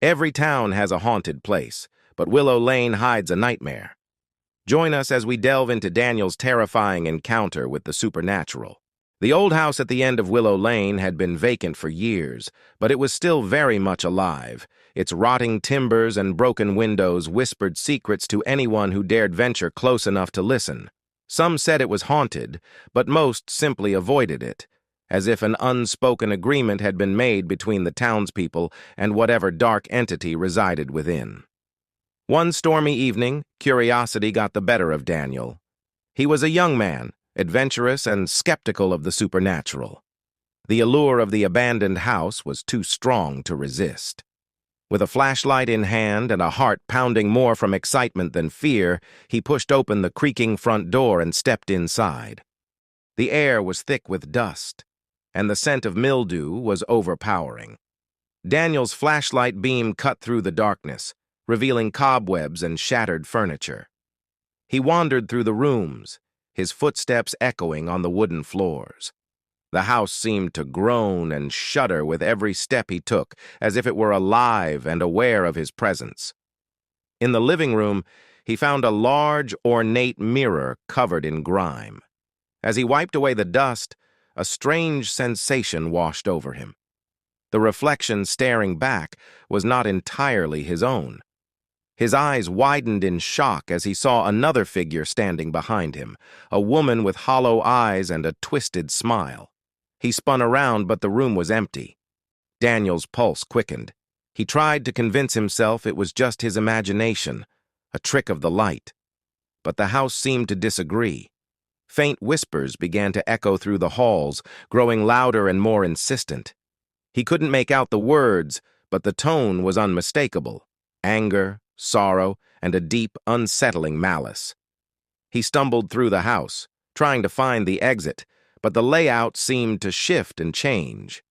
Every town has a haunted place, but Willow Lane hides a nightmare. Join us as we delve into Daniel's terrifying encounter with the supernatural. The old house at the end of Willow Lane had been vacant for years, but it was still very much alive. Its rotting timbers and broken windows whispered secrets to anyone who dared venture close enough to listen. Some said it was haunted, but most simply avoided it, as if an unspoken agreement had been made between the townspeople and whatever dark entity resided within. One stormy evening, curiosity got the better of Daniel. He was a young man, adventurous and skeptical of the supernatural. The allure of the abandoned house was too strong to resist. With a flashlight in hand and a heart pounding more from excitement than fear, he pushed open the creaking front door and stepped inside. The air was thick with dust, and the scent of mildew was overpowering. Daniel's flashlight beam cut through the darkness, revealing cobwebs and shattered furniture. He wandered through the rooms, his footsteps echoing on the wooden floors. The house seemed to groan and shudder with every step he took, as if it were alive and aware of his presence. In the living room, he found a large, ornate mirror covered in grime. As he wiped away the dust, a strange sensation washed over him. The reflection staring back was not entirely his own. His eyes widened in shock as he saw another figure standing behind him, a woman with hollow eyes and a twisted smile. He spun around, but the room was empty. Daniel's pulse quickened. He tried to convince himself it was just his imagination, a trick of the light. But the house seemed to disagree. Faint whispers began to echo through the halls, growing louder and more insistent. He couldn't make out the words, but the tone was unmistakable. Anger, sorrow, and a deep, unsettling malice. He stumbled through the house, trying to find the exit, but the layout seemed to shift and change.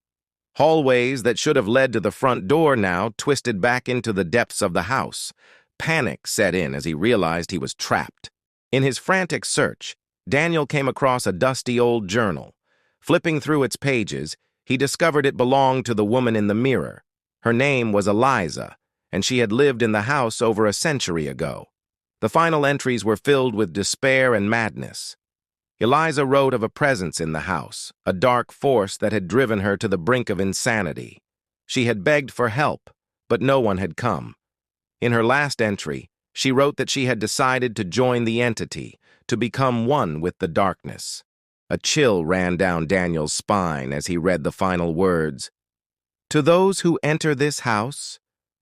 Hallways that should have led to the front door now twisted back into the depths of the house. Panic set in as he realized he was trapped. In his frantic search, Daniel came across a dusty old journal. Flipping through its pages, he discovered it belonged to the woman in the mirror. Her name was Eliza, and she had lived in the house over a century ago. The final entries were filled with despair and madness. Eliza wrote of a presence in the house, a dark force that had driven her to the brink of insanity. She had begged for help, but no one had come. In her last entry, she wrote that she had decided to join the entity, to become one with the darkness. A chill ran down Daniel's spine as he read the final words. "To those who enter this house,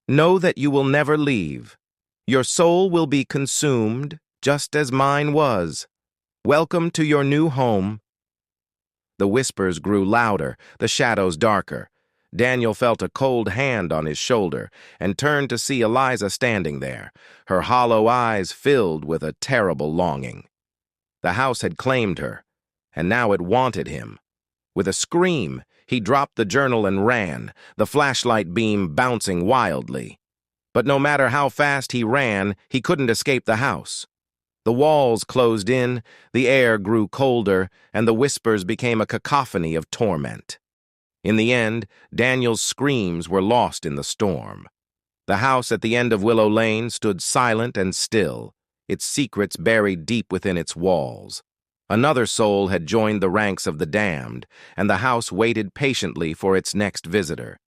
know that you will never leave. Your soul will be consumed, just as mine was. Welcome to your new home." The whispers grew louder, the shadows darker. Daniel felt a cold hand on his shoulder and turned to see Eliza standing there, her hollow eyes filled with a terrible longing. The house had claimed her, and now it wanted him. With a scream, he dropped the journal and ran, the flashlight beam bouncing wildly. But no matter how fast he ran, he couldn't escape the house. The walls closed in, the air grew colder, and the whispers became a cacophony of torment. In the end, Daniel's screams were lost in the storm. The house at the end of Willow Lane stood silent and still, its secrets buried deep within its walls. Another soul had joined the ranks of the damned, and the house waited patiently for its next visitor.